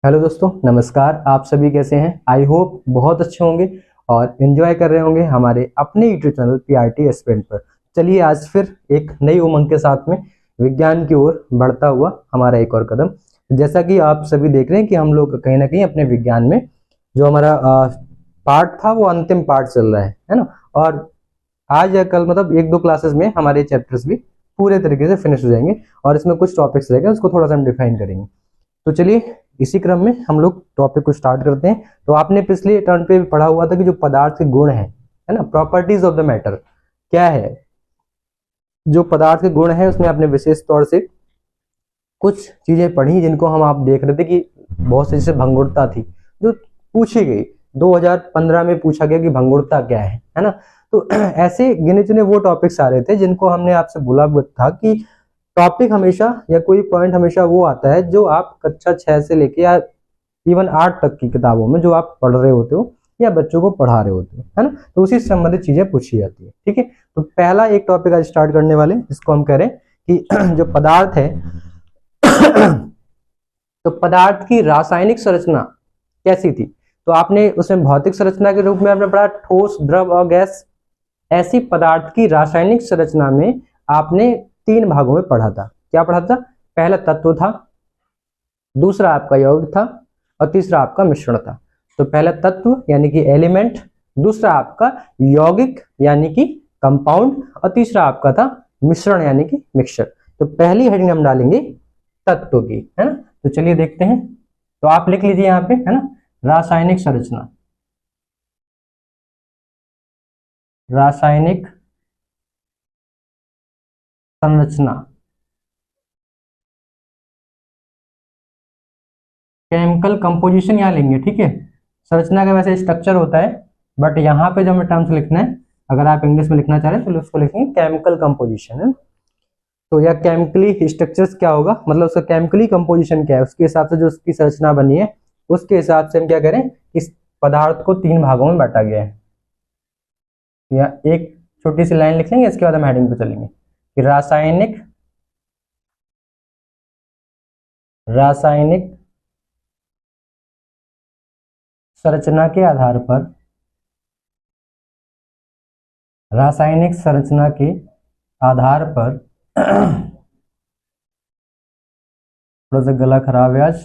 Hello दोस्तों, नमस्कार। आप सभी कैसे हैं? आई होप बहुत अच्छे होंगे और एंजॉय कर रहे होंगे हमारे अपने यूट्यूब चैनल पीआरटी एस्पिरेंट पर। चलिए आज फिर एक नई उमंग के साथ में विज्ञान की ओर बढ़ता हुआ हमारा एक और कदम। जैसा कि आप सभी देख रहे हैं कि हम लोग कहीं ना कहीं अपने विज्ञान में जो हमारा पार्ट था वो अंतिम पार्ट चल रहा है ना। और आज या कल मतलब एक दो क्लासेस में हमारे चैप्टर्स भी पूरे तरीके से फिनिश हो जाएंगे और इसमें कुछ टॉपिक्स रहेंगे, उसको थोड़ा सा हम डिफाइन करेंगे। तो चलिए इसी क्रम में हम लोग टॉपिक को स्टार्ट करते हैं। तो आपने पिछले टर्न पे भी पढ़ा हुआ था कि जो पदार्थ के गुण है ना, प्रॉपर्टीज ऑफ द मैटर क्या है। जो पदार्थ के गुण है उसमें आपने विशेष तौर से कुछ चीजें पढ़ी जिनको हम आप देख रहे थे कि बहुत सी जैसे भंगुरता थी जो पूछी गई 2015 में, पूछा गया कि भंगुरता क्या है ना। तो ऐसे गिने चुने वो टॉपिक्स आ रहे थे जिनको हमने आपसे बोला था कि टॉपिक हमेशा या कोई पॉइंट हमेशा वो आता है जो आप कक्षा 6 से लेके या इवन 8 तक की किताबों में जो आप पढ़ रहे होते हो या बच्चों को पढ़ा रहे होते हो, है ना। तो उसी से संबंधित चीजें पूछी जाती है। ठीक है, तो पहला एक टॉपिक आज स्टार्ट करने वाले, इसको हम करें कि जो पदार्थ है तो पदार्थ की रासायनिक संरचना कैसी थी। तो आपने उसमें भौतिक संरचना के रूप में आपने पढ़ा ठोस, द्रव और गैस। ऐसी पदार्थ की रासायनिक संरचना में आपने 3 भागों में पढ़ा था। क्या पढ़ा था? पहला तत्व था, दूसरा आपका यौगिक था और तीसरा आपका मिश्रण था। तो पहला तत्व यानी कि एलिमेंट, दूसरा आपका यौगिक यानी कि कंपाउंड और तीसरा आपका था मिश्रण यानी कि मिक्सचर। तो पहली हेडिंग हम डालेंगे तत्व की, है ना। तो चलिए देखते हैं। तो आप लिख लीजिए यहाँ पे, है ना, रासायनिक संरचना। रासायनिक संरचना, केमिकल कंपोजिशन यहाँ लेंगे। ठीक है, संरचना का वैसे स्ट्रक्चर होता है बट यहाँ पे जो हमें टर्म्स लिखना है, अगर आप इंग्लिश में लिखना चाह रहे हैं तो उसको लिखेंगे केमिकल कंपोजिशन, है। तो या केमिकली स्ट्रक्चर्स क्या होगा, मतलब उसका केमिकली कंपोजिशन क्या है, उसके हिसाब से जो उसकी संरचना बनी है उसके हिसाब से हम क्या करें, इस पदार्थ को 3 भागों में बांटा गया है। या एक छोटी सी लाइन लिख लेंगे, इसके बाद हम हेडिंग पे चलेंगे कि रासायनिक संरचना के आधार पर, रासायनिक संरचना के आधार पर थोड़ा सा गला खराब है आज।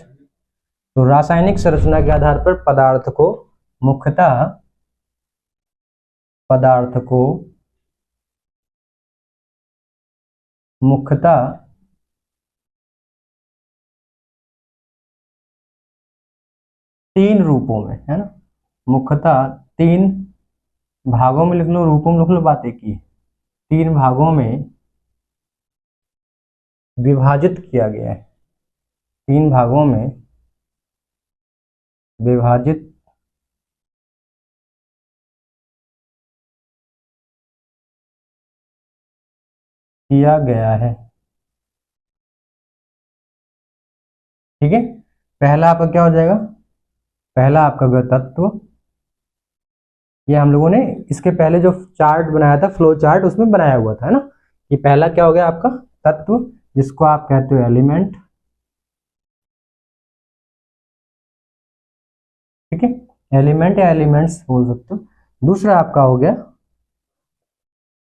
तो रासायनिक संरचना के आधार पर पदार्थ को मुख्यतः 3 रूपों में, है ना, मुख्यतः 3 भागों में लिख लो, रूपों में लिख लो, बात एक ही, 3 भागों में विभाजित किया गया है। 3 भागों में विभाजित किया गया है। ठीक है, पहला आपका क्या हो जाएगा, पहला आपका तत्व। ये हम लोगों ने इसके पहले जो चार्ट बनाया था, फ्लो चार्ट, उसमें बनाया हुआ था, है ना। ये पहला क्या हो गया आपका तत्व, जिसको आप कहते हो एलिमेंट। ठीक है, एलिमेंट या एलिमेंट्स बोल सकते हो। दूसरा आपका हो गया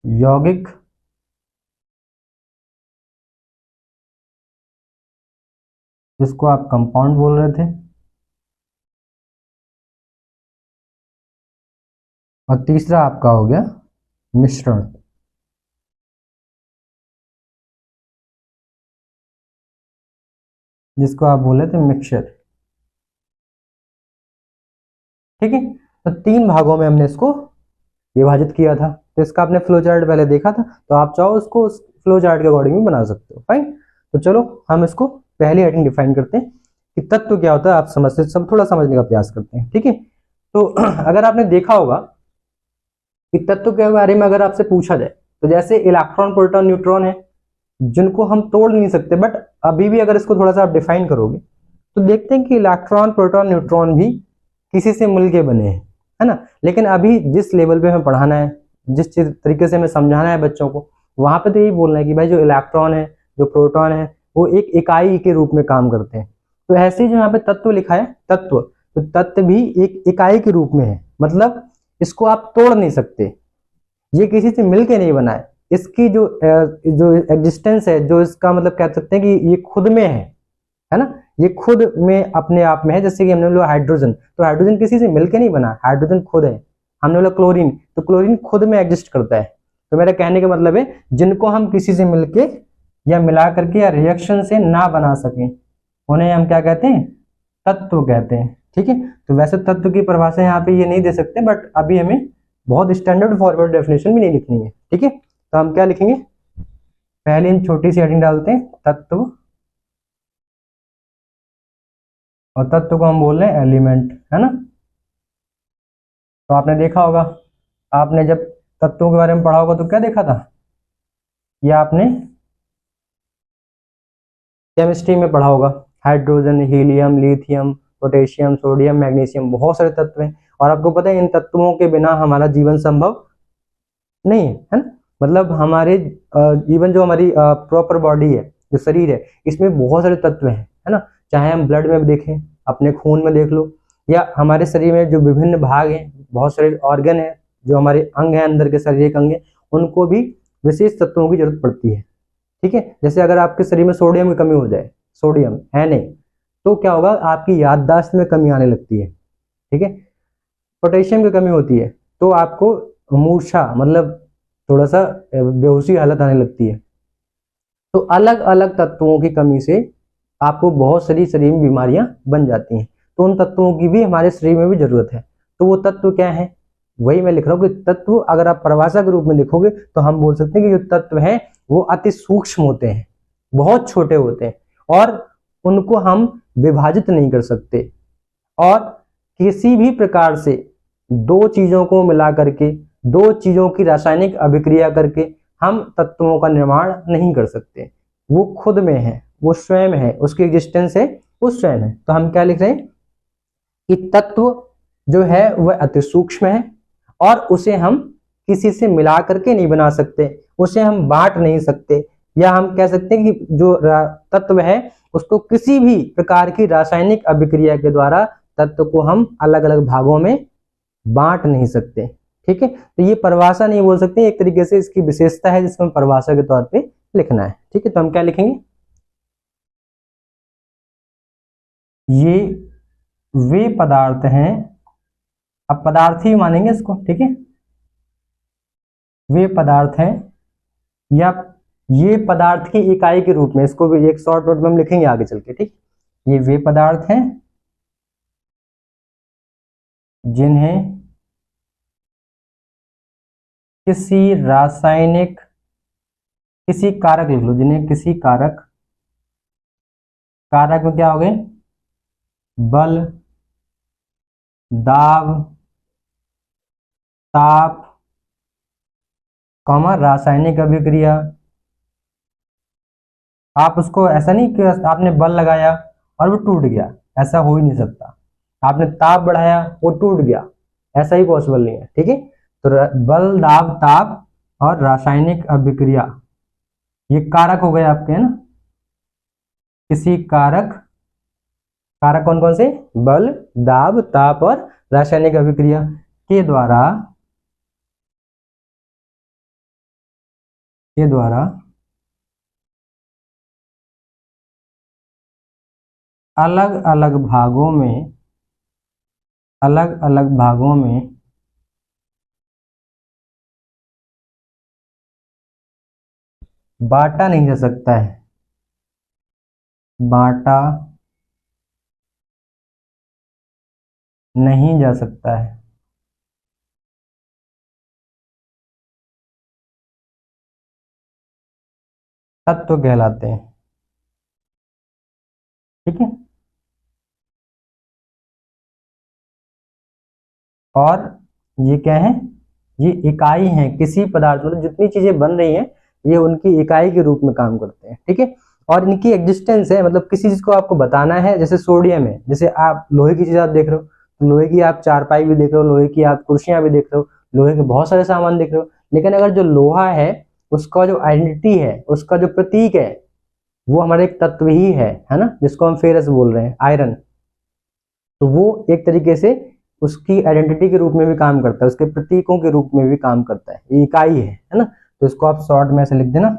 यौगिक, जिसको आप कंपाउंड बोल रहे थे। और तीसरा आपका हो गया मिश्रण, जिसको आप बोले थे मिक्सचर। ठीक है, तो 3 भागों में हमने इसको विभाजित किया था। तो इसका आपने फ्लो चार्ट पहले देखा था, तो आप चाहो उसको उस फ्लो चार्ट के अकॉर्डिंग भी बना सकते हो। फाइन, तो चलो हम इसको पहली हेडिंग डिफाइन करते हैं कि तत्व क्या होता है। आप समझते सब थोड़ा समझने का प्रयास करते हैं। ठीक है, तो अगर आपने देखा होगा कि तत्व के बारे में अगर आपसे पूछा जाए तो जैसे इलेक्ट्रॉन, प्रोटॉन, न्यूट्रॉन है जिनको हम तोड़ नहीं सकते, बट अभी भी अगर इसको थोड़ा सा आप डिफाइन करोगे तो देखते हैं कि इलेक्ट्रॉन, प्रोटॉन, न्यूट्रॉन भी किसी से मिलके बने हैं, है ना। लेकिन अभी जिस लेवल पे हमें पढ़ाना है, जिस तरीके से हमें समझाना है बच्चों को, वहां पे तो यही बोलना है कि भाई जो इलेक्ट्रॉन है, जो प्रोटॉन है, वो एक इकाई के रूप में काम करते हैं। तो ऐसे ही जो यहाँ पे तत्व लिखा है तत्व, तो तत्व भी एक इकाई के रूप में है, मतलब इसको आप तोड़ नहीं सकते, ये किसी से मिलके नहीं बना है, इसकी जो एग्जिस्टेंस है, जो इसका मतलब कह सकते हैं कि ये खुद में है ना, ये खुद में अपने आप में है। जैसे कि हमने बोला हाइड्रोजन, तो हाइड्रोजन किसी से मिलके नहीं बना, हाइड्रोजन खुद है। हमने बोला क्लोरीन, तो क्लोरीन खुद में एग्जिस्ट करता है। तो मेरा कहने का मतलब है जिनको हम किसी से मिलके या मिला करके या रिएक्शन से ना बना सकें, उन्हें हम क्या कहते हैं, तत्व कहते हैं। ठीक है, तो वैसे तत्व की परिभाषा यहाँ पे ये नहीं दे सकते, बट अभी हमें बहुत स्टैंडर्ड फॉरवर्ड डेफिनेशन भी नहीं लिखनी है। ठीक है, तो हम क्या लिखेंगे, पहले इन छोटी सी हेडिंग डालते हैं तत्व, और तत्व को हम बोल रहे हैं एलिमेंट, है ना। तो आपने देखा होगा, आपने जब तत्वों के बारे में पढ़ा होगा तो क्या देखा था, ये आपने केमिस्ट्री में पढ़ा होगा, hydrogen, helium, lithium, potassium, sodium, magnesium, बहुत सारे तत्व हैं। और आपको पता है इन तत्वों के बिना हमारा जीवन संभव नहीं है ना। मतलब हमारे इवन जो हमारी प्रॉपर बॉडी है, जो शरीर है, इसमें बहुत सारे तत्व हैं, है ना। चाहे हम ब्लड में देखें, अपने खून में देख लो, या हमारे शरीर में जो विभिन्न भाग हैं, बहुत सारे ऑर्गन है, जो हमारे अंग हैं, अंदर के शारीरिक अंग हैं, उनको भी विशेष तत्वों की जरूरत पड़ती है। ठीक है, जैसे अगर आपके शरीर में सोडियम की कमी हो जाए, सोडियम है नहीं, तो क्या होगा, आपकी याददाश्त में कमी आने लगती है। ठीक है, पोटेशियम की कमी होती है तो आपको मूर्छा, मतलब थोड़ा सा बेहोशी हालत आने लगती है। तो अलग अलग तत्वों की कमी से आपको बहुत सारी शरीर में बीमारियां बन जाती हैं। तो उन तत्वों की भी हमारे शरीर में भी जरूरत है। तो वो तत्व क्या है, वही मैं लिख रहा हूँ कि तत्व अगर आप परिभाषा के रूप में लिखोगे तो हम बोल सकते हैं कि जो तत्व है वो अति सूक्ष्म होते हैं, बहुत छोटे होते हैं, और उनको हम विभाजित नहीं कर सकते। और किसी भी प्रकार से दो चीजों को मिला करके, दो चीजों की रासायनिक अभिक्रिया करके हम तत्वों का निर्माण नहीं कर सकते। वो खुद में है, वो स्वयं है, उसकी एग्जिस्टेंस है, वो स्वयं है। तो हम क्या लिख रहे हैं कि तत्व जो है वह अति सूक्ष्म है, और उसे हम किसी से मिला करके नहीं बना सकते, उसे हम बांट नहीं सकते, या हम कह सकते हैं कि जो तत्व है उसको किसी भी प्रकार की रासायनिक अभिक्रिया के द्वारा तत्व को हम अलग अलग भागों में बांट नहीं सकते। ठीक है, तो ये परिभाषा नहीं बोल सकते, एक तरीके से इसकी विशेषता है जिसको हम परिभाषा के तौर पे लिखना है। ठीक है, तो हम क्या लिखेंगे, ये वे पदार्थ हैं, अब पदार्थ ही मानेंगे इसको। ठीक है, वे पदार्थ हैं, या ये पदार्थ की इकाई के रूप में, इसको भी एक शॉर्ट नोट में हम लिखेंगे आगे चल के। ठीक, ये वे पदार्थ हैं जिन्हें किसी रासायनिक, किसी कारक लिख लो, जिन्हें किसी कारक, कारक में क्या हो गए, बल, दाब, ताप, कॉमा रासायनिक अभिक्रिया। आप उसको ऐसा नहीं कि आपने बल लगाया और वो टूट गया, ऐसा हो ही नहीं सकता। आपने ताप बढ़ाया, वो टूट गया, ऐसा ही पॉसिबल नहीं है। ठीक है, तो बल, दाब, ताप और रासायनिक अभिक्रिया, ये कारक हो गए आपके, है ना। किसी कारक, कारक कौन कौन से, बल, दाब, ताप और रासायनिक अभिक्रिया के द्वारा, के द्वारा अलग अलग भागों में, अलग अलग भागों में बांटा नहीं जा सकता है, बांटा नहीं जा सकता है। तत्व कहलाते हैं। ठीक है, और ये क्या है, ये इकाई है किसी पदार्थ, मतलब जितनी चीजें बन रही हैं ये उनकी इकाई के रूप में काम करते हैं। ठीक है, और इनकी एग्जिस्टेंस है, मतलब किसी चीज को आपको बताना है, जैसे सोडियम है, जैसे आप लोहे की चीज आप देख रहे हो, तो लोहे की आप चारपाई भी देख रहे हो, लोहे की आप कुर्सियां भी देख रहे हो, लोहे के बहुत सारे सामान देख रहे हो, लेकिन अगर जो लोहा है उसका जो आइडेंटिटी है, उसका जो प्रतीक है, वो हमारा एक तत्व ही है ना, जिसको हम फेरस बोल रहे हैं, आयरन। तो वो एक तरीके से उसकी आइडेंटिटी के रूप में भी काम करता है, उसके प्रतीकों के रूप में भी काम करता है, ये इकाई है ना। तो इसको आप शॉर्ट में ऐसे लिख देना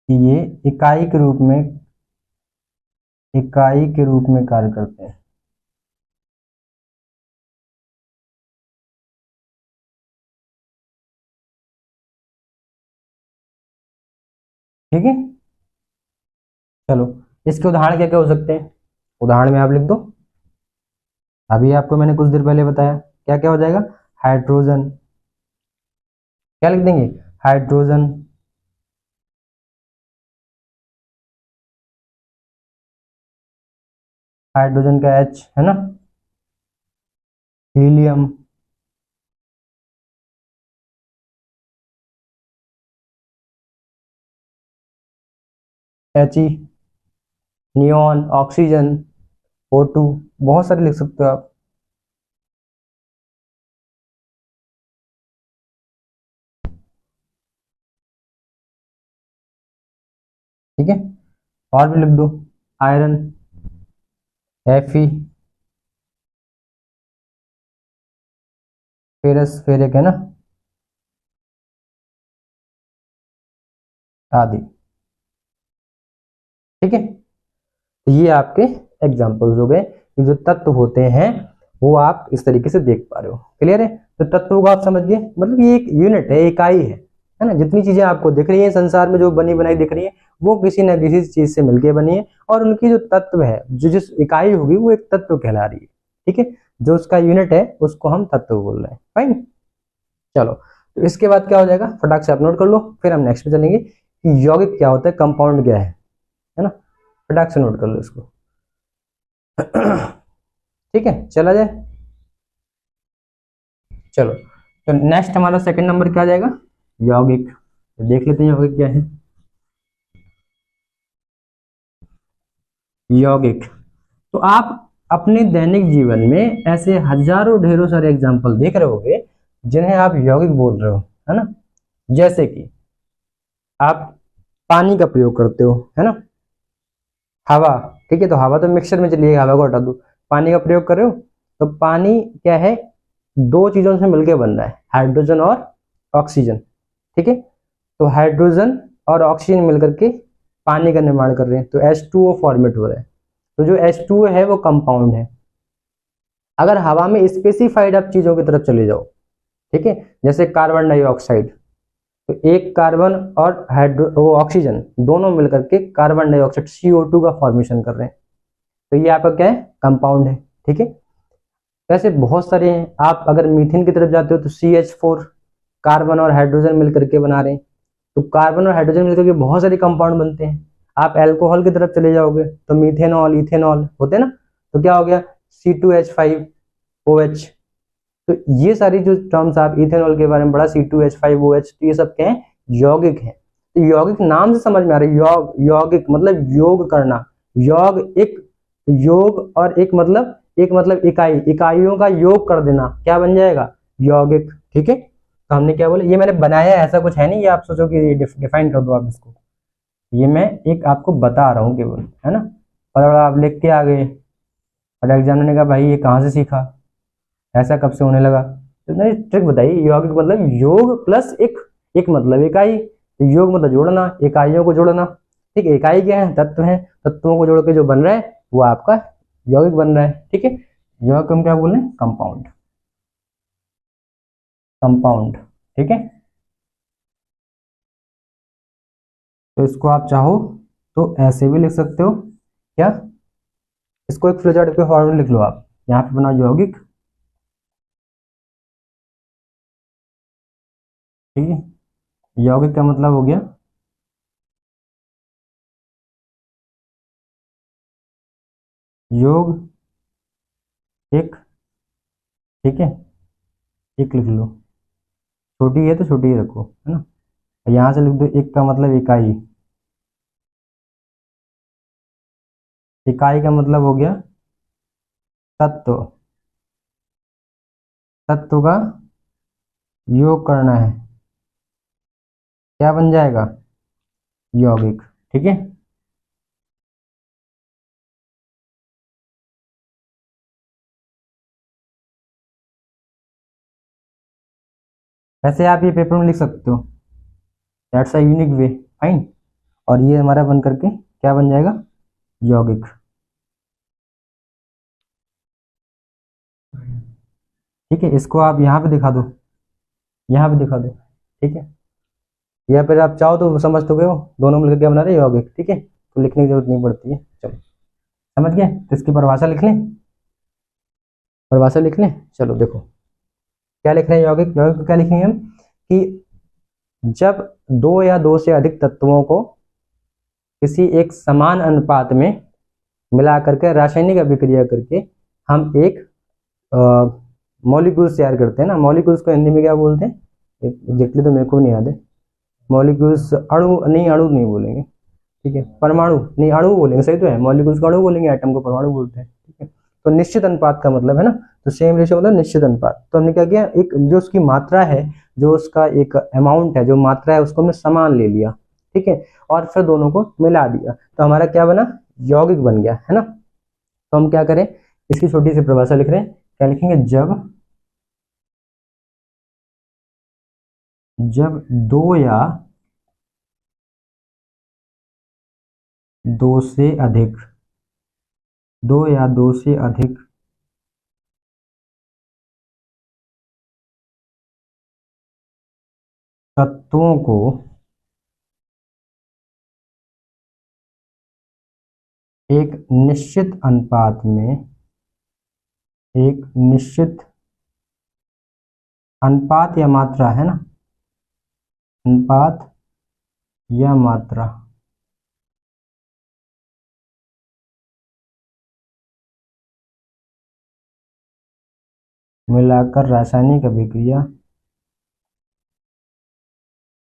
कि ये इकाई के रूप में कार्य करते हैं। ठीक है, चलो इसके उदाहरण क्या क्या हो सकते हैं, उदाहरण में आप लिख दो। अभी आपको मैंने कुछ देर पहले बताया, क्या क्या हो जाएगा, हाइड्रोजन, क्या लिख देंगे, हाइड्रोजन, हाइड्रोजन का H है ना, helium, He, neon, oxygen, O2, बहुत सारे लिख सकते हो आप। ठीक है, और भी लिख दो, आयरन, Fe, फेरस, फेरिक है ना, आदि। ठीक है, तो ये आपके एग्जाम्पल्स हो गए कि जो तत्व होते हैं वो आप इस तरीके से देख पा रहे हो। क्लियर है, तो तत्वों को आप समझ गए, मतलब ये एक यूनिट है, इकाई है ना। जितनी चीजें आपको दिख रही है संसार में, जो बनी बनाई दिख रही है, वो किसी न किसी चीज से मिलकर बनी है, और उनकी जो तत्व है, जो जिस इकाई होगी वो एक तत्व कहला रही है। ठीक है, जो उसका यूनिट है उसको हम तत्व बोल रहे हैं। फाइन, चलो, तो इसके बाद क्या हो जाएगा, फटाक से आप नोट कर लो, फिर हम नेक्स्ट पे चलेंगे कि यौगिक क्या होता है, कंपाउंड क्या है ना। फटाक से नोट कर लो इसको। ठीक है, चला जाए, चलो। तो नेक्स्ट हमारा सेकंड नंबर क्या आ जाएगा, यौगिक। तो देख लेते हैं यौगिक क्या है। यौगिक, तो आप अपने दैनिक जीवन में ऐसे हजारों ढेरों सारे एग्जाम्पल देख रहे होंगे जिन्हें आप यौगिक बोल रहे हो, है ना। जैसे कि आप पानी का प्रयोग करते हो, है ना, हवा, ठीक है, तो हवा तो मिक्सचर में चलिए, हवा को हटा दो, पानी का प्रयोग कर रहे हो, तो पानी क्या है, दो चीजों से मिलकर बन रहा है, हाइड्रोजन और ऑक्सीजन। ठीक है, तो हाइड्रोजन और ऑक्सीजन मिलकर के पानी का निर्माण कर रहे हैं, तो H2O फॉर्मेट हो रहा है। तो जो H2O है वो कंपाउंड है। अगर हवा में स्पेसिफाइड आप चीजों की तरफ चले जाओ, ठीक है, जैसे कार्बन डाइऑक्साइड, तो एक कार्बन और हाइड्रो वो ऑक्सीजन दोनों मिलकर के कार्बन डाइऑक्साइड CO2 का फॉर्मेशन कर रहे हैं, तो ये आपका क्या है, कंपाउंड है। ठीक है, वैसे बहुत सारे हैं, आप अगर मीथेन की तरफ जाते हो तो CH4, कार्बन और हाइड्रोजन मिलकर के बना रहे हैं, तो कार्बन और हाइड्रोजन मिलकर के बहुत सारे कंपाउंड बनते हैं। आप अल्कोहल की तरफ चले जाओगे तो मीथेनॉल, इथेनॉल होते हैं ना, तो क्या हो गया, C2H5OH। तो ये सारी जो टर्म्स आप इथेनॉल के बारे में पढ़ा, C2H5OH, तो ये सब क्या है, यौगिक है। तो यौगिक नाम से समझ में आ रहा है, यौगिक मतलब योग करना, योग एक, योग और एक मतलब इकाई, इकाइयों का योग कर देना, क्या बन जाएगा, यौगिक। ठीक है, तो हमने क्या बोला, ये मैंने बनाया है, ऐसा कुछ है नहीं, ये आप सोचो कि डिफाइन कर दो आप इसको, ये मैं एक आपको बता रहा हूँ केवल, है ना। और आप लिख के आ गए और एग्जामिनर ने कहा भाई ये कहाँ से सीखा, ऐसा कब से होने लगा, तो नहीं, ट्रिक बताइए, यौगिक मतलब योग प्लस एक मतलब इकाई, योग मतलब जोड़ना, इकाइयों को जोड़ना। ठीक है, इकाई क्या है, तत्व है, तत्वों को जोड़ के जो बन रहा है वो आपका यौगिक बन रहा है। ठीक है, यौगिक हम क्या बोल रहे हैं, कंपाउंड, कंपाउंड। ठीक है, तो इसको आप चाहो तो ऐसे भी लिख सकते हो, क्या, इसको एक फ्लोचार्ट पे फॉर्मूला लिख लो आप, यहाँ पे बनाओ यौगिक। ठीक है, यौगिक का मतलब हो गया, योग एक, ठीक है, एक लिख लो, छोटी है तो छोटी ही रखो, है ना। यहाँ से लिख दो, एक का मतलब इकाई, इकाई का मतलब हो गया तत्व, तत्व का योग करना है, क्या बन जाएगा, यौगिक। ठीक है, वैसे आप ये पेपर में लिख सकते हो, that's a unique way. Fine. और ये हमारा बन करके क्या बन जाएगा, यौगिक। ठीक है, इसको आप यहाँ पे दिखा दो, यहाँ पे दिखा दो। ठीक है, या फिर आप चाहो तो समझ तो गए हो, दोनों मिलकर क्या बना रहे हैं, यौगिक। ठीक है, तो लिखने की जरूरत नहीं पड़ती है। चलो, समझ गए, तो इसकी परिभाषा लिख लें, परिभाषा लिख लें। चलो देखो, क्या लिख रहे हैं, यौगिक। यौगिक को क्या लिखेंगे हम, कि जब दो या दो से अधिक तत्वों को किसी एक समान अनुपात में मिला करके रासायनिक अभिक्रिया करके हम एक मॉलिक्यूल्स तैयार करते हैं ना। मॉलिक्यूल्स को हिंदी में क्या बोलते हैं, एग्जैक्टली तो मेरे को नहीं याद है। मॉलिक्यूल्स, अणु नहीं, अणु नहीं बोलेंगे। ठीक है, परमाणु नहीं, अणु बोलेंगे, सही तो है। मॉलिक्यूल्स को अणु बोलेंगे, एटम को परमाणु बोलते हैं। ठीक है, तो निश्चित अनुपात का मतलब है ना, तो सेम रेशियो मतलब निश्चित अनुपात। तो हमने क्या किया, एक जो उसकी मात्रा है, जो उसका एक अमाउंट है, जो मात्रा है, उसको हमने समान ले लिया। ठीक है, और फिर दोनों को मिला दिया, तो हमारा क्या बना, यौगिक बन गया, है ना। तो हम क्या करें, इसकी छोटी सी परिभाषा लिख रहे हैं। क्या लिखेंगे, जब दो या दो से अधिक, दो या दो से अधिक तत्वों को एक निश्चित अनुपात में, एक निश्चित अनुपात या मात्रा, है ना, अनुपात या मात्रा मिलाकर रासायनिक अभिक्रिया,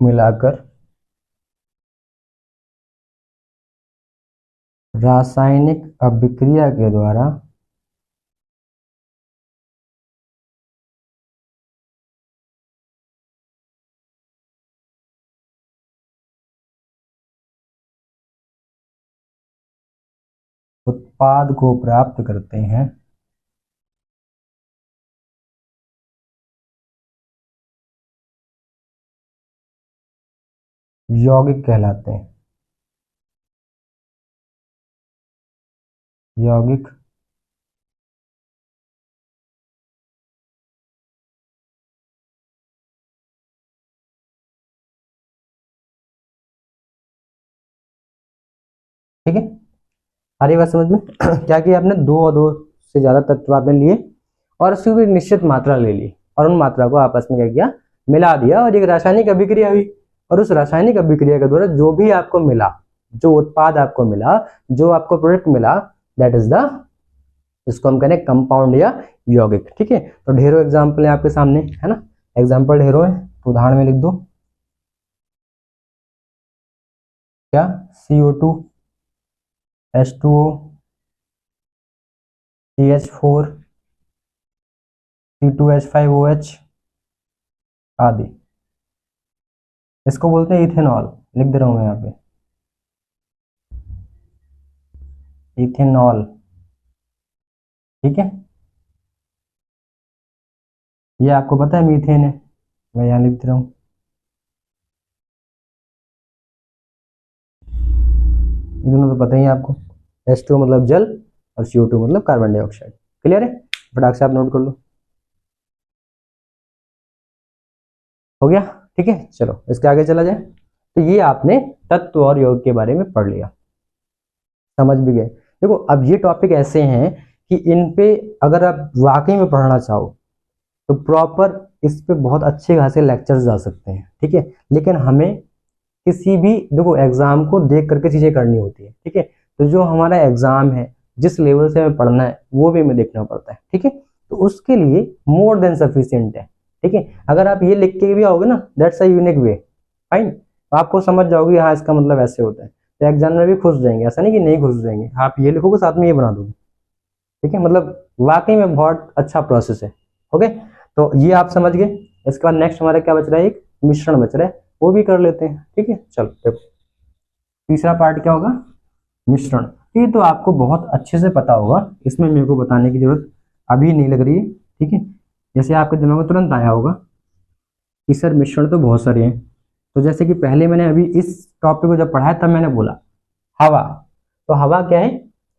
मिलाकर रासायनिक अभिक्रिया के द्वारा उत्पाद को प्राप्त करते हैं, यौगिक कहलाते हैं, यौगिक। ठीक है, आ रही बात समझ में। क्या किया आपने, दो और दो से ज्यादा तत्व आपने लिए और उसकी कोई निश्चित मात्रा ले ली, और उन मात्रा को आपस में क्या किया, मिला दिया, और एक रासायनिक अभिक्रिया हुई। और उस रासायनिक अभिक्रिया के द्वारा जो भी आपको मिला, जो उत्पाद आपको मिला, जो आपको प्रोडक्ट मिला, दैट इज द, इसको हम कहें कंपाउंड या यौगिक। ठीक है, तो ढेरों एग्जाम्पल है आपके सामने, है ना, एग्जाम्पल ढेरों है, तो उदाहरण में लिख दो। क्या, CO2, H2O, CH4, C2H5OH आदि। इसको बोलते हैं इथेनॉल, लिख दे रहा हूं मैं यहाँ पे, इथेनॉल। ठीक है, ये आपको पता है मीथेन है, मैं यहाँ लिख दे रहा हूँ। ये दोनों तो पता ही है आपको, H2O मतलब जल और CO2 मतलब कार्बन डाइऑक्साइड। क्लियर है, फटाक से आप नोट कर लो, हो गया। ठीक है, चलो इसके आगे चला जाए। तो ये आपने तत्व और योग के बारे में पढ़ लिया, समझ भी गए। देखो, अब ये टॉपिक ऐसे हैं कि इन पे अगर आप वाकई में पढ़ना चाहो तो प्रॉपर इस पे बहुत अच्छे खासे लेक्चर्स जा सकते हैं। ठीक है, लेकिन हमें किसी भी, देखो एग्जाम को देख करके चीजें करनी होती है। ठीक है, तो जो हमारा एग्जाम है, जिस लेवल से हमें पढ़ना है, वो भी हमें देखना पड़ता है। ठीक है, तो उसके लिए मोर देन सफिशियंट है। ठीक है, अगर आप ये लिख के भी आओगे ना, that's a unique way. Fine, तो आपको समझ जाओगे हाँ इसका मतलब ऐसे होता है, तो एग्जामिनर भी खुश जाएंगे, ऐसा नहीं कि नहीं खुश जाएंगे। आप ये लिखोगे साथ में ये बना दोगे। ठीक है, मतलब वाकई में बहुत अच्छा प्रोसेस है। ओके, तो ये आप समझ गए। इसके बाद नेक्स्ट हमारा क्या बच रहा है, एक मिश्रण बच रहा है। वो भी कर लेते हैं। ठीक है, चलो देखो तीसरा पार्ट क्या होगा, मिश्रण। ये तो आपको बहुत अच्छे से पता होगा, इसमें मेरे को बताने की जरूरत अभी नहीं लग रही है। ठीक है, जैसे आपके दिमाग में तुरंत आया होगा कि सर मिश्रण तो बहुत सारे हैं। तो जैसे कि पहले मैंने अभी इस टॉपिक को जब पढ़ाया तब मैंने बोला हवा, तो हवा क्या है,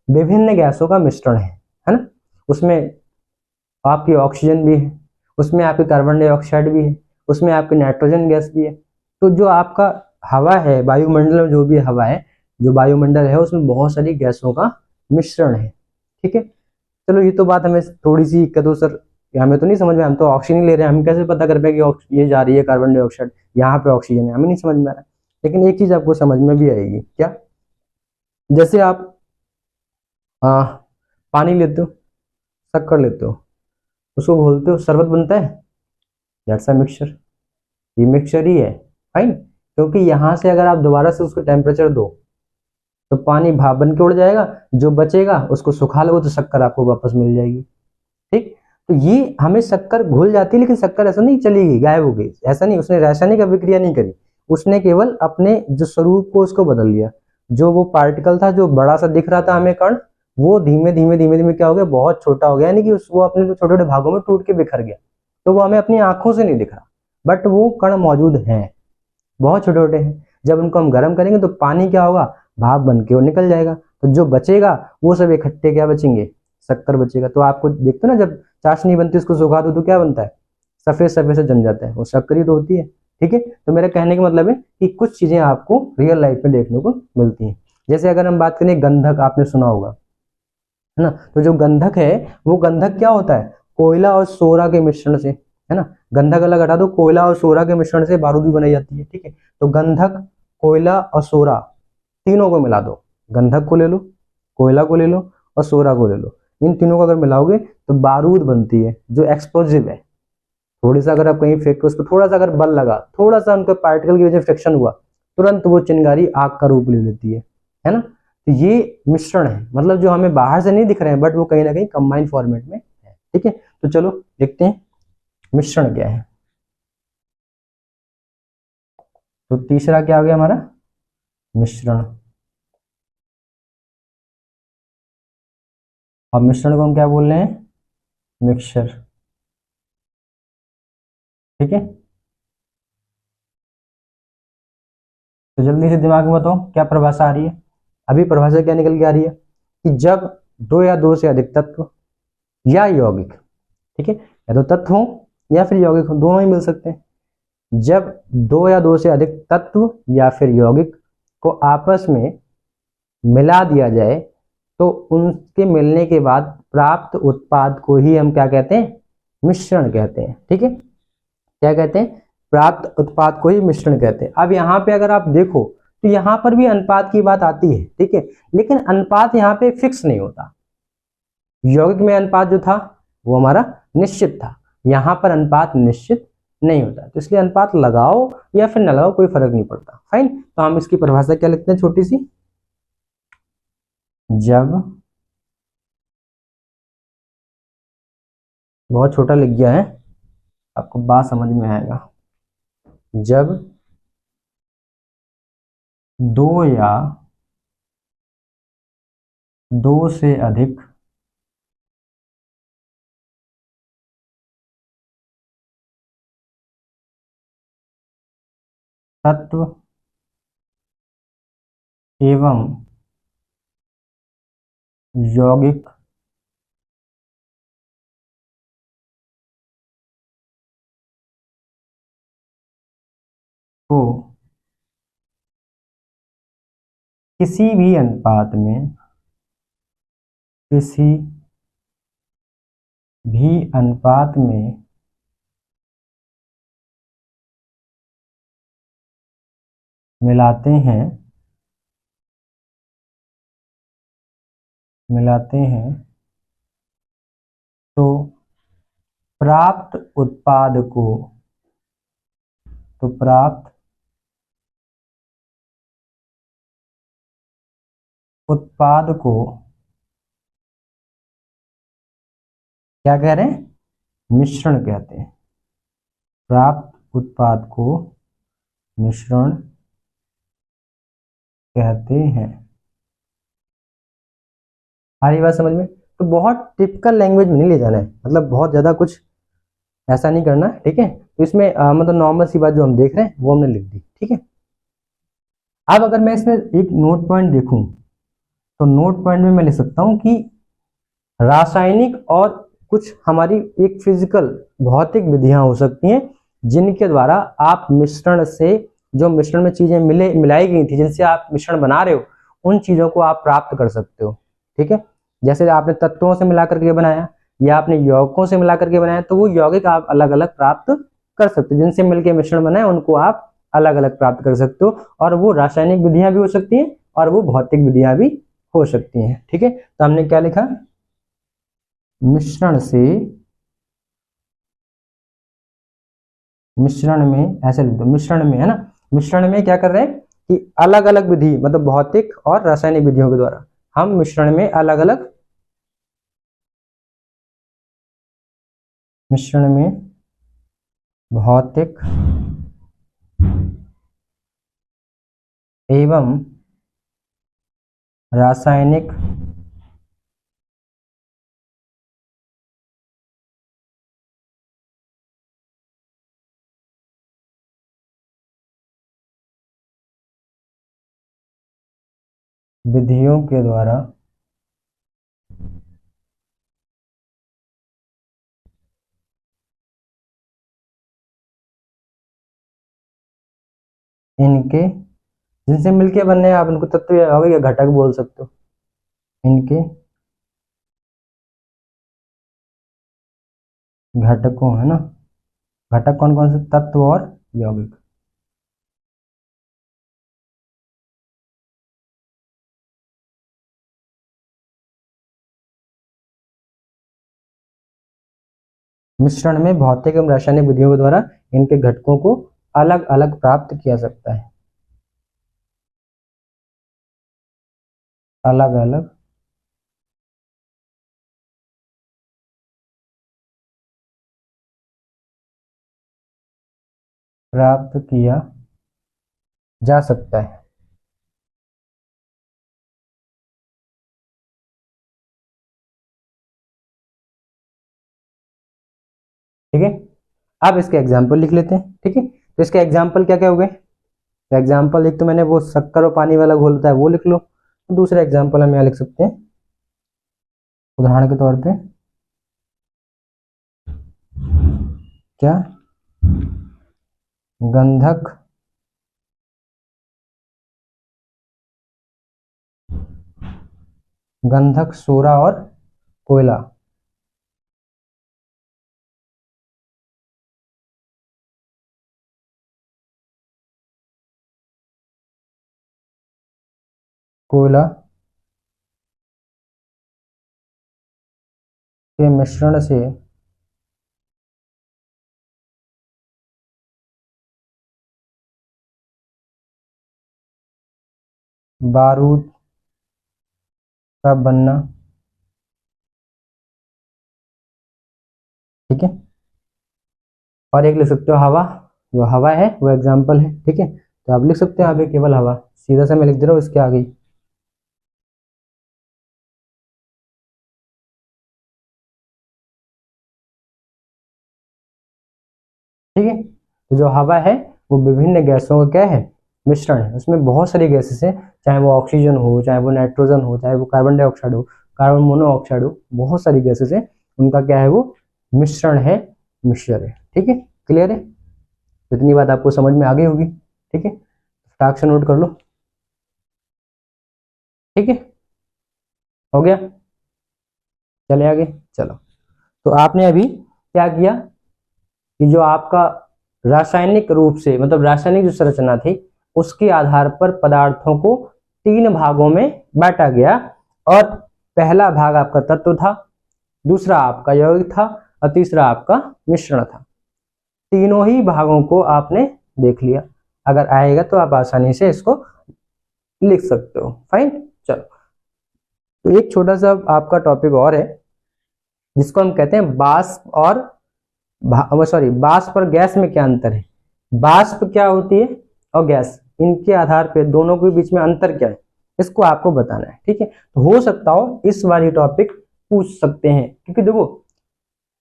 विभिन्न गैसों का मिश्रण है ना। उसमें आपकी ऑक्सीजन भी है, उसमें आपकी कार्बन डाइऑक्साइड भी है, उसमें आपकी नाइट्रोजन गैस भी है। तो जो आपका हवा है, वायुमंडल में जो भी हवा है, जो वायुमंडल है उसमें बहुत सारी गैसों का मिश्रण है। ठीक है, चलो ये तो बात हमें थोड़ी सी कदों सर हमें तो नहीं समझ में, हम तो ऑक्सीजन ले रहे हैं, हम कैसे पता कर पाए कि ये जा रही है कार्बन डाइऑक्साइड, यहाँ पे ऑक्सीजन है, हमें नहीं समझ में आ रहा है। लेकिन एक चीज आपको समझ में भी आएगी क्या, जैसे आप आ, पानी लेते हो, शक्कर लेते हो, उसको घोलते हो, शरबत बनता है, दैट्स अ मिक्सचर। ये मिक्सचर ही है, फाइन। क्योंकि यहाँ से अगर आप दोबारा से उसको टेम्परेचर दो तो पानी भाप बन के उड़ जाएगा, जो बचेगा उसको सुखा लो तो शक्कर आपको वापस मिल जाएगी। ठीक, तो ये हमें शक्कर घुल जाती है, लेकिन शक्कर ऐसा नहीं चली गई गायब हो गई, ऐसा नहीं, उसने रासायनिक अभिक्रिया नहीं करी, उसने केवल अपने जो स्वरूप को उसको बदल दिया। जो वो पार्टिकल था जो बड़ा सा दिख रहा था हमें कण, वो धीमे धीमे धीमे धीमे क्या हो गया, बहुत छोटा हो गया, यानी कि वो अपने छोटे छोटे भागों में टूट के बिखर गया। तो वो हमें अपनी आंखों से नहीं दिख रहा, बट वो कण मौजूद हैं, बहुत छोटे छोटे हैं। जब उनको हम गर्म करेंगे तो पानी क्या होगा, भाप बन के वो निकल जाएगा, तो जो बचेगा वो सब इकट्ठे क्या बचेंगे, शक्कर बचेगा। तो आपको देखते हो ना, जब चाशनी बनती है उसको सुखा दो तो क्या बनता है, सफेद सफेद से जम जाता है, वो शक्कर ही तो होती है। ठीक है, तो मेरा कहने का मतलब है कि कुछ चीजें आपको रियल लाइफ में देखने को मिलती हैं। जैसे अगर हम बात करें गंधक, आपने सुना होगा है ना, तो जो गंधक है वो गंधक क्या होता है, कोयला और सोरा के मिश्रण से, है ना। गंधक अलग हटा दो, कोयला और सोरा के मिश्रण से बारूद भी बनाई जाती है। ठीक है, तो गंधक, कोयला और सोरा तीनों को मिला दो, गंधक को ले लो, कोयला को ले लो और सोरा को ले लो, इन तीनों को अगर मिलाओगे तो बारूद बनती है जो एक्सप्लोजिव है। थोड़ी सा अगर आप कहीं फेंक उसको, थोड़ा सा अगर बल लगा, थोड़ा सा उनके पार्टिकल की वजह से फ्रिक्शन हुआ, तुरंत वो चिंगारी आग का रूप ले लेती है ना। तो ये मिश्रण है, मतलब जो हमें बाहर से नहीं दिख रहे हैं बट वो कहीं ना कहीं कंबाइंड फॉर्मेट में है। ठीक है, तो चलो देखते हैं मिश्रण क्या है। तो तीसरा क्या हो गया हमारा, मिश्रण। और मिश्रण को हम क्या बोल रहे हैं, मिक्सचर। ठीक है, तो जल्दी से दिमाग में बताओ क्या परिभाषा आ रही है, अभी परिभाषा क्या निकल के आ रही है कि जब दो या दो से अधिक तत्व या यौगिक, ठीक है, या तो तत्व हो या फिर यौगिक हो, दोनों ही मिल सकते हैं। जब दो या दो से अधिक तत्व या फिर यौगिक को आपस में मिला दिया जाए तो उनके मिलने के बाद प्राप्त उत्पाद को ही हम क्या कहते हैं, मिश्रण कहते हैं। ठीक है, क्या कहते हैं, प्राप्त उत्पाद को ही मिश्रण कहते हैं। अब यहाँ पे अगर आप देखो तो यहाँ पर भी अनुपात की बात आती है। ठीक है, लेकिन अनुपात यहाँ पे फिक्स नहीं होता। यौगिक में अनुपात जो था वो हमारा निश्चित था, यहाँ पर अनुपात निश्चित नहीं होता, तो इसलिए अनुपात लगाओ या फिर न लगाओ कोई फर्क नहीं पड़ता। फाइन, तो हम इसकी परिभाषा क्या लिखते हैं छोटी सी, जब, बहुत छोटा लिख गया है, आपको बात समझ में आएगा। जब दो या दो से अधिक तत्व एवं यौगिक को किसी भी अनुपात में, किसी भी अनुपात में मिलाते हैं, मिलाते हैं तो प्राप्त उत्पाद को, तो प्राप्त उत्पाद को क्या कह रहे हैं, मिश्रण कहते हैं। प्राप्त उत्पाद को मिश्रण कहते हैं। आ रही बात समझ में? तो बहुत टिपिकल लैंग्वेज में नहीं ले जाना है, मतलब बहुत ज्यादा कुछ ऐसा नहीं करना, ठीक है। तो इसमें मतलब नॉर्मल सी बात जो हम देख रहे हैं वो हमने लिख दी, ठीक है। अब अगर मैं इसमें एक नोट पॉइंट देखूं तो नोट पॉइंट में मैं लिख सकता हूं कि रासायनिक और कुछ हमारी एक फिजिकल भौतिक विधियां हो सकती हैं जिनके द्वारा आप मिश्रण से, जो मिश्रण में चीजें मिलाई गई थी जिनसे आप मिश्रण बना रहे हो, उन चीजों को आप प्राप्त कर सकते हो, ठीक है। जैसे आपने तत्वों से मिला करके बनाया या आपने यौगिकों से मिला करके बनाया, तो वो यौगिक आप अलग अलग प्राप्त कर सकते हो, जिनसे मिलकर मिश्रण बनाए उनको आप अलग अलग प्राप्त कर सकते हो। और वो रासायनिक विधियां भी हो सकती हैं और वो भौतिक विधियां भी हो सकती हैं, ठीक है। तो हमने क्या लिखा, मिश्रण से, मिश्रण में, ऐसे लिख दो, मिश्रण में, है ना, मिश्रण में क्या कर रहे हैं कि अलग अलग विधि, मतलब भौतिक और रासायनिक विधियों के द्वारा हम मिश्रण में अलग अलग, मिश्रण में भौतिक एवं रासायनिक विधियों के द्वारा इनके, जिनसे मिलके बनने, आप इनको तत्व या घटक बोल सकते हो, इनके घटकों, है ना, घटक कौन कौन से, तत्व और यौगिक। मिश्रण में भौतिक एवं रासायनिक विधियों के द्वारा इनके घटकों को अलग अलग प्राप्त किया सकता है, अलग अलग प्राप्त किया जा सकता है, ठीक है। अब इसके एग्जाम्पल लिख लेते हैं, ठीक है। तो इसके एग्जाम्पल क्या क्या हो गए, एग्जाम्पल एक तो मैंने वो शक्कर और पानी वाला घोल होता है वो लिख लो, दूसरा एग्जाम्पल हम यहाँ लिख सकते हैं उदाहरण के तौर पे, क्या, गंधक गंधक सोरा और कोयला, कोयला के मिश्रण से बारूद का बनना, ठीक है। और एक लिख सकते हो हवा, जो हवा है वो एग्जाम्पल है, ठीक है। तो आप लिख सकते हो यहाँ पे केवल हवा, सीधा सा मैं लिख दे रहा हूँ इसके आगे, ठीक है। तो जो हवा है वो विभिन्न गैसों का क्या है, मिश्रण है, उसमें बहुत सारी गैसेस है, चाहे वो ऑक्सीजन हो, चाहे वो नाइट्रोजन हो, चाहे वो कार्बन डाइऑक्साइड हो, कार्बन मोनोऑक्साइड हो, बहुत सारी गैसेस है, उनका क्या है वो मिश्रण है, मिक्सचर है, ठीक है। क्लियर है, इतनी बात आपको समझ में आ गई होगी, ठीक है। फटाक से नोट कर लो, ठीक है, हो गया, चले आगे, चलो। तो आपने अभी क्या किया कि जो आपका रासायनिक रूप से, मतलब रासायनिक जो संरचना थी उसके आधार पर पदार्थों को तीन भागों में बांटा गया, और पहला भाग आपका तत्व था, दूसरा आपका यौगिक था और तीसरा आपका मिश्रण था। तीनों ही भागों को आपने देख लिया, अगर आएगा तो आप आसानी से इसको लिख सकते हो, फाइन। चलो, तो एक छोटा सा आपका टॉपिक और है जिसको हम कहते हैं वाष्प और वाष्प और गैस में क्या अंतर है। वाष्प क्या होती है, और गैस, इनके आधार पे दोनों के बीच में अंतर क्या है इसको आपको बताना है। ठीक है, तो हो सकता हो इस वाली टॉपिक पूछ सकते हैं, क्योंकि देखो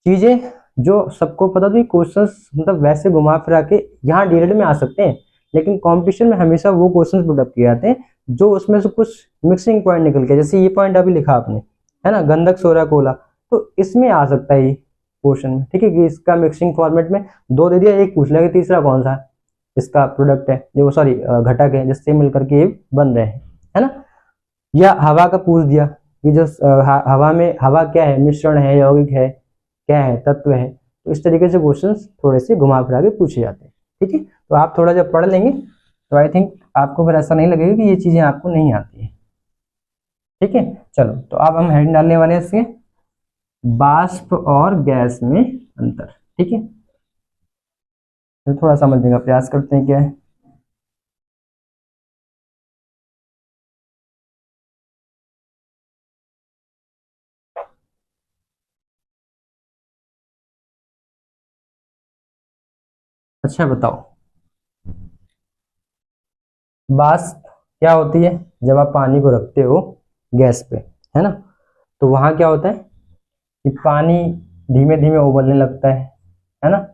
चीजें जो सबको पता थी, क्वेश्चंस मतलब वैसे घुमा फिरा के यहाँ डीएलएड में आ सकते हैं, लेकिन कंपटीशन में हमेशा वो क्वेश्चंस पुटअप किए जाते हैं जो उसमें से कुछ मिक्सिंग पॉइंट निकल के, जैसे ये पॉइंट अभी लिखा आपने, है ना, गंधक सोरा कोला, तो इसमें आ सकता है ये क्वेश्चन में। ठीक है, कि इसका मिक्सिंग फॉर्मेट में दो दे दिया, एक पूछ लिया कि तीसरा कौन सा इसका प्रोडक्ट है, जो सॉरी घटक है जिससे मिलकर के ये बन रहे हैं, है ना। या हवा का पूछ दिया कि जो हवा में, हवा क्या है, मिश्रण है, यौगिक है, क्या है, तत्व है। तो इस तरीके से क्वेश्चंस थोड़े से घुमा फिरा के पूछे जाते हैं। ठीक है, तो आप थोड़ा जब पढ़ लेंगे तो आई थिंक आपको फिर ऐसा नहीं लगेगा कि ये चीजें आपको नहीं आती है। ठीक है, चलो तो अब हम हेडिंग डालने वाले हैं इसके, बाष्प और गैस में अंतर। ठीक है, तो थोड़ा समझने का प्रयास करते हैं क्या है। अच्छा बताओ, वाष्प क्या होती है? जब आप पानी को रखते हो गैस पे, है ना, तो वहां क्या होता है कि पानी धीमे धीमे उबलने लगता है ना,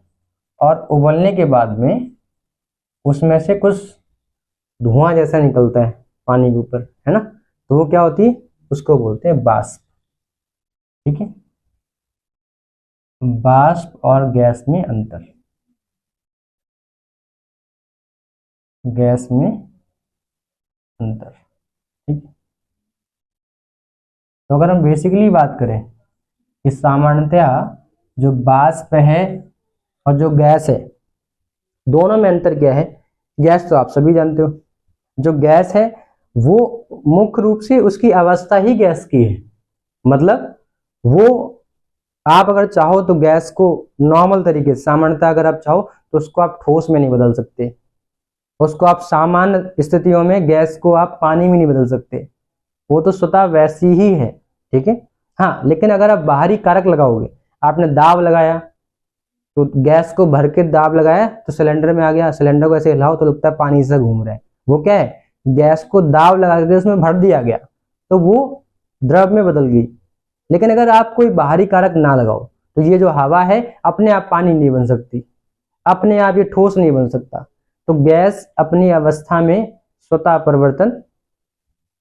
और उबलने के बाद में उसमें से कुछ धुआं जैसा निकलता है पानी के ऊपर, है ना, तो वो क्या होती है, उसको बोलते हैं वाष्प। ठीक है, वाष्प और गैस में अंतर, गैस में अंतर। ठीक, तो अगर हम बेसिकली बात करें कि सामान्यतया जो वाष्प है और जो गैस है, दोनों में अंतर क्या है। गैस तो आप सभी जानते हो, जो गैस है वो मुख्य रूप से उसकी अवस्था ही गैस की है, मतलब वो आप अगर चाहो तो गैस को नॉर्मल तरीके से, सामान्यतः अगर आप चाहो तो उसको आप ठोस में नहीं बदल सकते, उसको आप सामान्य स्थितियों में गैस को आप पानी में नहीं बदल सकते, वो तो स्वतः वैसी ही है। ठीक है, हाँ, लेकिन अगर आप बाहरी कारक लगाओगे, आपने दाब लगाया तो गैस को भर के दाब लगाया तो सिलेंडर में आ गया, सिलेंडर को ऐसे हिलाओ तो लगता है पानी से घूम रहा है, वो क्या है, गैस को दाब लगा के उसमें भर दिया गया तो वो द्रव में बदल गई। लेकिन अगर आप कोई बाहरी कारक ना लगाओ तो ये जो हवा है अपने आप पानी नहीं बन सकती, अपने आप ये ठोस नहीं बन सकता, तो गैस अपनी अवस्था में स्वतः परिवर्तन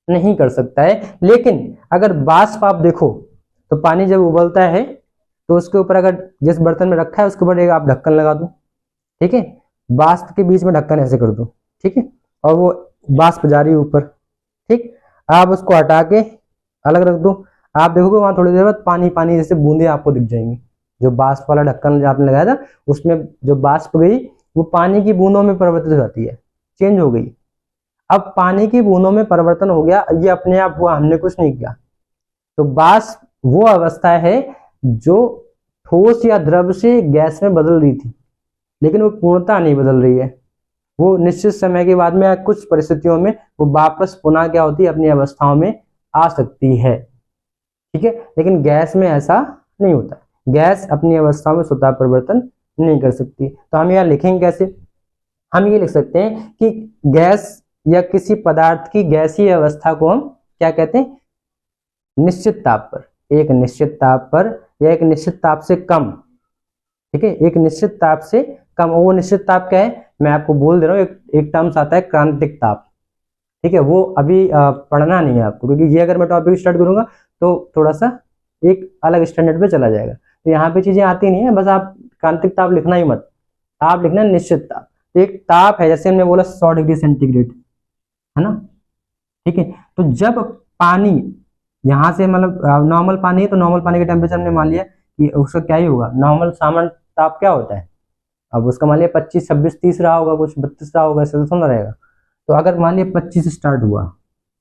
नहीं कर सकता है। लेकिन अगर वाष्प आप देखो तो पानी जब उबलता है तो उसके ऊपर अगर जिस बर्तन में रखा है उसके ऊपर एक आप ढक्कन लगा दो, ठीक है, वाष्प के बीच में ढक्कन ऐसे कर दो, ठीक है, और वो वाष्प जारी ऊपर, ठीक, आप उसको हटा के अलग रख दो, आप देखोगे वहां थोड़ी देर बाद पानी पानी जैसे बूंदे आपको दिख जाएंगी। जो वाष्प वाला ढक्कन जो आपने लगाया था उसमें जो वाष्प गई वो पानी की बूंदों में परिवर्तित हो जाती है, चेंज हो गई। अब पानी की बूंदों में परिवर्तन हो गया, ये अपने आप हुआ, हमने कुछ नहीं किया। तो वाष्प वो अवस्था है जो ठोस या द्रव से गैस में बदल रही थी, लेकिन वो पूर्णतः नहीं बदल रही है, वो निश्चित समय के बाद में कुछ परिस्थितियों में वो वापस पुनः क्या होती है, अपनी अवस्थाओं में आ सकती है। ठीक है, लेकिन गैस में ऐसा नहीं होता, गैस अपनी अवस्था में स्वतः परिवर्तन नहीं कर सकती। तो हम यहाँ लिखेंगे कैसे, हम ये लिख सकते हैं कि गैस या किसी पदार्थ की गैसीय अवस्था को हम क्या कहते हैं, निश्चित ताप पर, एक निश्चित ताप पर या एक निश्चित ताप से कम। ठीक है, एक निश्चित ताप से कम, वो निश्चित ताप क्या है मैं आपको बोल दे रहा हूँ, एक टर्म्स आता है क्रांतिक ताप। ठीक है, वो अभी पढ़ना नहीं है आपको, क्योंकि ये अगर मैं टॉपिक स्टार्ट करूंगा तो थोड़ा सा एक अलग स्टैंडर्ड पे चला जाएगा, तो यहाँ पे चीजें आती नहीं है, बस आप क्रांतिक ताप लिखना ही मत, आप लिखना निश्चित ताप। तो एक ताप है, जैसे हमने बोला 100 डिग्री सेंटीग्रेड, है ना, ठीक है, तो जब पानी यहाँ से मतलब नॉर्मल पानी है तो नॉर्मल पानी के टेम्परेचर हमने मान लिया कि उसका क्या ही होगा, नॉर्मल सामान्य ताप क्या होता है, अब उसका मान लिया 25 26 30 रहा होगा, कुछ 32 रहा होगा, ऐसा तो थोड़ा रहेगा। तो अगर मान लिया 25 स्टार्ट हुआ,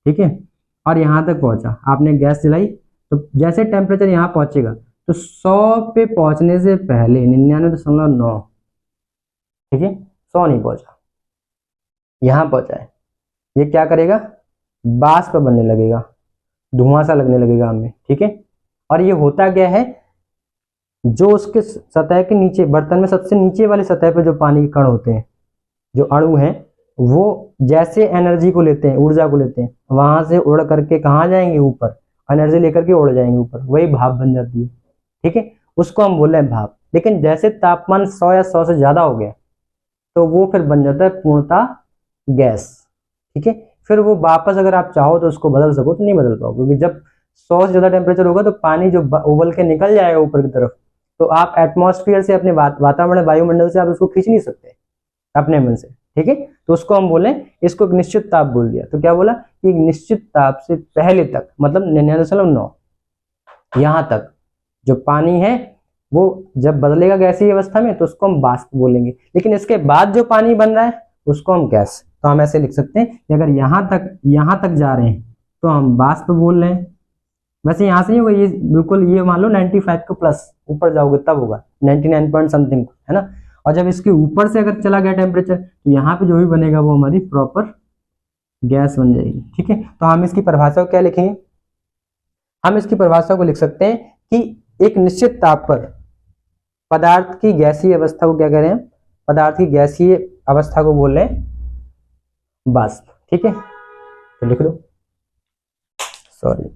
ठीक है, और यहाँ तक पहुंचा, आपने गैस जलाई, तो जैसे टेम्परेचर यहाँ पहुंचेगा तो 100 पे पहुंचने से पहले 99.9, ठीक है, 100 नहीं पहुंचा, यहाँ पहुंचा है, ये क्या करेगा, वाष्प बनने लगेगा, धुआं सा लगने लगेगा हमें। ठीक है, और ये होता क्या है, जो उसके सतह के नीचे, बर्तन में सबसे नीचे वाली सतह पे जो पानी के कण होते हैं, जो अणु हैं, वो जैसे एनर्जी को लेते हैं, ऊर्जा को लेते हैं, वहां से उड़ करके कहाँ जाएंगे, ऊपर, एनर्जी लेकर के उड़ जाएंगे ऊपर, वही भाप बन जाती है। ठीक है, उसको हम बोले हैं भाप। लेकिन जैसे तापमान 100 या 100 से ज्यादा हो गया तो वो फिर बन जाता है पूर्णतः गैस। ठीक है, फिर वो वापस अगर आप चाहो तो उसको बदल सको तो नहीं बदल पाओ, क्योंकि जब 100 से ज्यादा टेम्परेचर होगा तो पानी जो उबल के निकल जाएगा ऊपर की तरफ, तो आप एटमॉस्फेयर से, अपने वातावरण, वायुमंडल से आप उसको खींच नहीं सकते अपने मन से। ठीक है, तो उसको हम बोले, इसको एक निश्चित ताप बोल दिया। तो क्या बोला कि एक निश्चित ताप से पहले तक, मतलब 99.9, यहां तक जो पानी है वो जब बदलेगा गैसीय अवस्था में तो उसको हम वाष्प बोलेंगे। लेकिन इसके बाद जो पानी बन रहा है उसको हम गैस। तो हम ऐसे लिख सकते हैं कि अगर यहां तक जा रहे हैं तो हम वाष्प बोल रहे हैं। वैसे यहां से नहीं होगा, ये बिल्कुल, ये मान लो 95 के प्लस ऊपर जाओगे तब होगा 99 पॉइंट समथिंग, है ना। और जब इसके ऊपर से अगर चला गया टेम्परेचर तो यहाँ पे जो भी बनेगा वो हमारी प्रॉपर गैस बन जाएगी। ठीक है, तो हम इसकी परिभाषा को क्या लिखेंगे, हम इसकी परिभाषा को लिख सकते हैं कि एक निश्चित ताप पर पदार्थ की गैसीय अवस्था को क्या कह रहे हैं, पदार्थ की गैसीय अवस्था को बोल रहे हैं वाष्प। ठीक है, तो लिख लो, सॉरी,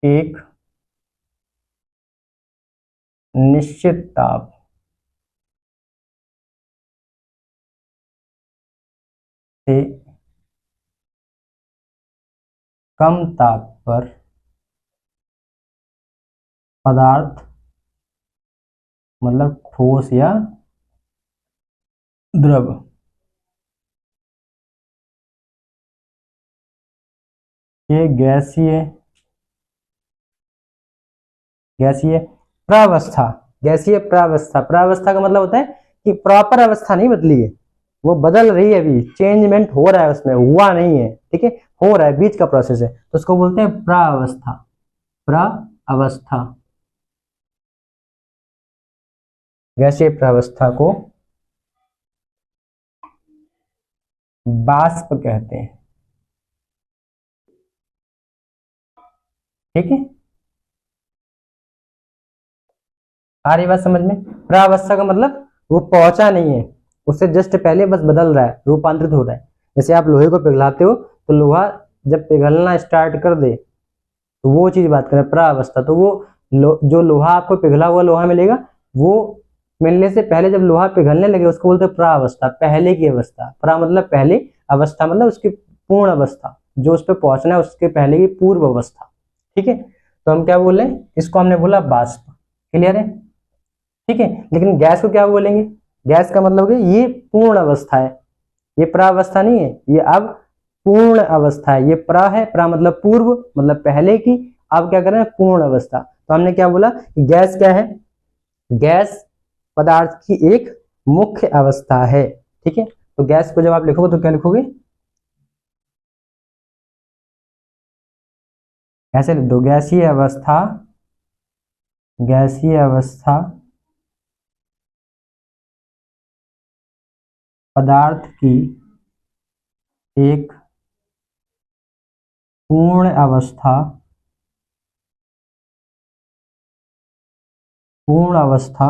एक निश्चित ताप से कम ताप पर पदार्थ, मतलब ठोस या द्रव, ये गैसीय गैसीय प्रावस्था, गैसीय प्रावस्था, प्रावस्था का मतलब होता है कि प्रॉपर अवस्था नहीं बदली है, वो बदल रही है, अभी चेंजमेंट हो रहा है, उसमें हुआ नहीं है। ठीक है, हो रहा है, बीच का प्रोसेस है, तो उसको बोलते हैं प्रावस्था, प्रावस्था, गैसीय प्रावस्था को वाष्प कहते हैं। ठीक है, आ रही बात समझ में। प्रावस्था का मतलब वो पहुंचा नहीं है, उससे जस्ट पहले बस बदल रहा है, रूपांतरित हो रहा है। जैसे आप लोहे को पिघलाते हो तो लोहा जब पिघलना स्टार्ट कर दे तो वो चीज बात करें प्रावस्था, तो वो जो लोहा आपको पिघला हुआ लोहा मिलेगा, वो मिलने से पहले जब लोहा पिघलने लगे उसको बोलते हैं प्रावस्था, पहले की अवस्था। प्रा मतलब पहले, अवस्था मतलब उसकी पूर्ण अवस्था, जो उस पर पहुंचना है उसके पहले की पूर्व अवस्था। ठीक है, तो हम क्या बोले, इसको हमने बोला वाष्प। क्लियर है, ठीक है। लेकिन गैस को क्या बोलेंगे, गैस का मतलब कि ये पूर्ण अवस्था है, ये प्रावस्था नहीं है, ये अब पूर्ण अवस्था है। ये प्रा है, प्रा मतलब पूर्व, मतलब पहले की, अब क्या कर रहे हैं, पूर्ण अवस्था। तो हमने क्या बोला कि गैस क्या है, गैस पदार्थ की एक मुख्य अवस्था है। ठीक है, तो गैस को जब आप लिखोगे तो क्या लिखोगे, ऐसे लिख दो, गैसीय अवस्था, गैसीय अवस्था पदार्थ की एक पूर्ण अवस्था, पूर्ण अवस्था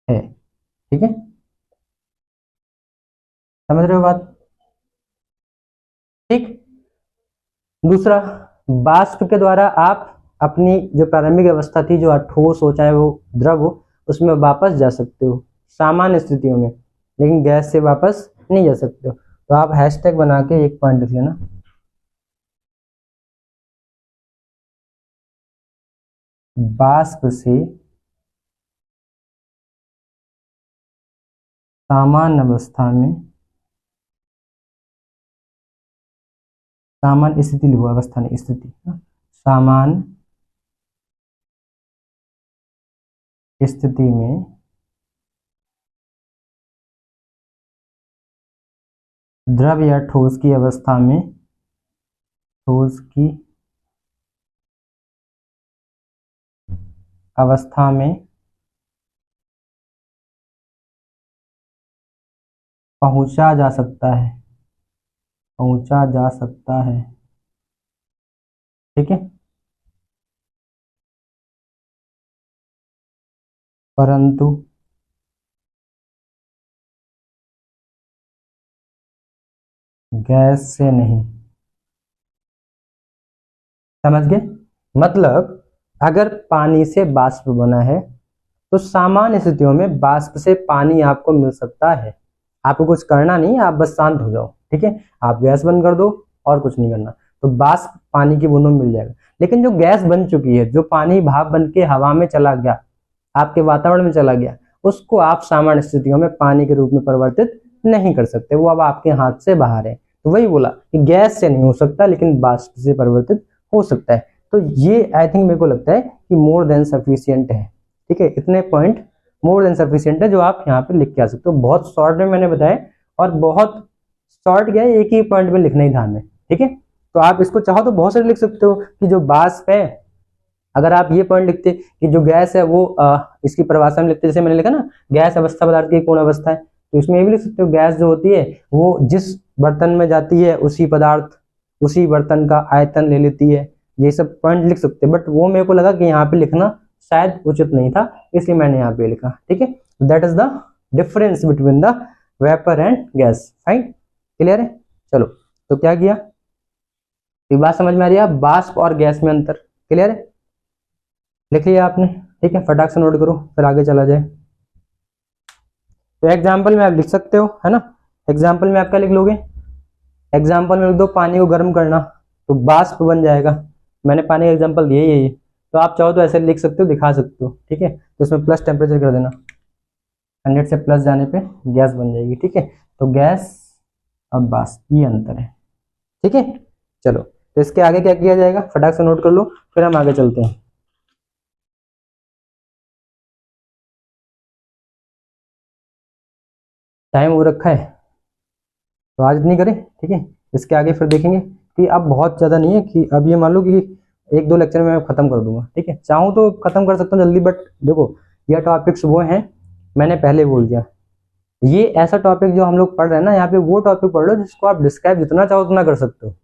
है। ठीक है, समझ रहे हो बात। ठीक, दूसरा, वाष्प के द्वारा आप अपनी जो प्रारंभिक अवस्था थी, जो ठोस हो चाहे वो द्रव हो, उसमें वापस जा सकते हो सामान्य स्थितियों में, लेकिन गैस से वापस नहीं जा सकते हो। तो आप हैशटैग बना के एक पॉइंट लिख लेना, वाष्प से सामान्य अवस्था में, सामान्य स्थिति लिखो, अवस्था नहीं स्थिति, सामान्य स्थिति में द्रव या ठोस की अवस्था में, ठोस की अवस्था में पहुंचा जा सकता है, पहुंचा जा सकता है। ठीक है, परंतु गैस से नहीं। समझ गए? मतलब अगर पानी से बाष्प बना है तो सामान्य स्थितियों में बाष्प से पानी आपको मिल सकता है। आपको कुछ करना नहीं है, आप बस शांत हो जाओ, ठीक है। आप गैस बंद कर दो और कुछ नहीं करना, तो बाष्प पानी की बूंदों में मिल जाएगा। लेकिन जो गैस बन चुकी है, जो पानी भाप बन के हवा में चला गया, आपके वातावरण में चला गया, उसको आप सामान्य स्थितियों में पानी के रूप में परिवर्तित नहीं कर सकते, वो अब आपके हाथ से बाहर है। तो वही बोला कि गैस से नहीं हो सकता लेकिन बाष्प से परिवर्तित हो सकता है। तो ये आई थिंक मेरे को लगता है कि मोर देन सफिशियंट है, ठीक है। इतने पॉइंट मोर देन सफिशियंट है जो आप यहाँ पे लिख के आ सकते हो। बहुत शॉर्ट में मैंने बताया और बहुत शॉर्ट क्या है, एक ही पॉइंट में लिखना ही था हमें, ठीक है। तो आप इसको चाहो तो बहुत सारे लिख सकते हो कि जो बाष्प है, अगर आप ये पॉइंट लिखते कि जो गैस है वो इसकी परिभाषा में लिखते, जैसे मैंने लिखा ना गैस अवस्था पदार्थ की पूर्ण अवस्था है, तो इसमें ये भी लिख सकते हो गैस जो होती है वो जिस बर्तन में जाती है उसी पदार्थ उसी बर्तन का आयतन ले लेती है। ये सब पॉइंट लिख सकते हैं, बट वो मेरे को लगा कि यहाँ पे लिखना शायद उचित नहीं था, इसलिए मैंने यहाँ पे लिखा, ठीक है। That is the difference between the vapour and gas. Fine, clear है? चलो, तो क्या किया, ये बात समझ में आ रही है? बाष्प और गैस में अंतर क्लियर है? लिख लिया आपने, ठीक है। फटाक से नोट करो फिर आगे चला जाए। तो एग्जाम्पल में आप लिख सकते हो, है ना। एग्जाम्पल में आप क्या लिख लोगे? एग्जाम्पल में लिख दो पानी को गर्म करना, तो बाष्प बन जाएगा। मैंने पानी का एग्जाम्पल दिया यही है, तो आप चाहो तो ऐसे लिख सकते हो, दिखा सकते हो, ठीक है। तो इसमें प्लस टेम्परेचर कर देना, 100 से प्लस जाने पे गैस बन जाएगी, ठीक है। तो गैस और बाष्प ये अंतर है, ठीक है। चलो, तो इसके आगे क्या किया जाएगा फटाक से नोट कर लो, फिर हम आगे चलते हैं। टाइम वो रखा है तो आज इतनी करें, ठीक है। इसके आगे फिर देखेंगे कि अब बहुत ज़्यादा नहीं है, कि अब ये मान लो कि एक दो लेक्चर में मैं खत्म कर दूंगा, ठीक है। चाहूँ तो खत्म कर सकता हूँ जल्दी, बट देखो ये टॉपिक्स वो हैं, मैंने पहले बोल दिया, ये ऐसा टॉपिक जो हम लोग पढ़ रहे हैं ना, यहाँ पे वो टॉपिक पढ़ लो जिसको आप डिस्क्राइब जितना चाहो उतना कर सकते हो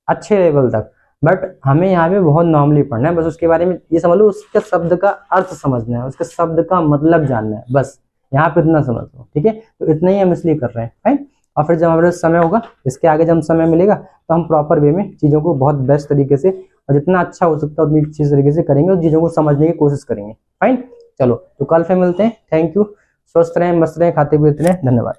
अच्छे लेवल तक। बट हमें यहाँ पे बहुत नॉर्मली पढ़ना है, बस उसके बारे में ये समझ लो, उसके शब्द का अर्थ समझना है, उसके शब्द का मतलब जानना है, बस यहाँ पे इतना समझ लो, ठीक है। तो इतना ही हम इसलिए कर रहे हैं, फाइन। और फिर जब हमारे पास समय होगा, इसके आगे जब समय मिलेगा तो हम प्रॉपर वे में चीज़ों को बहुत बेस्ट तरीके से और जितना अच्छा हो सकता है उतनी अच्छी तरीके से करेंगे और चीज़ों को समझने की कोशिश करेंगे, फाइन। चलो, तो कल फिर मिलते हैं। Thank you. स्वस्थ रहें, मस्त रहें, खाते पीते रहें। धन्यवाद।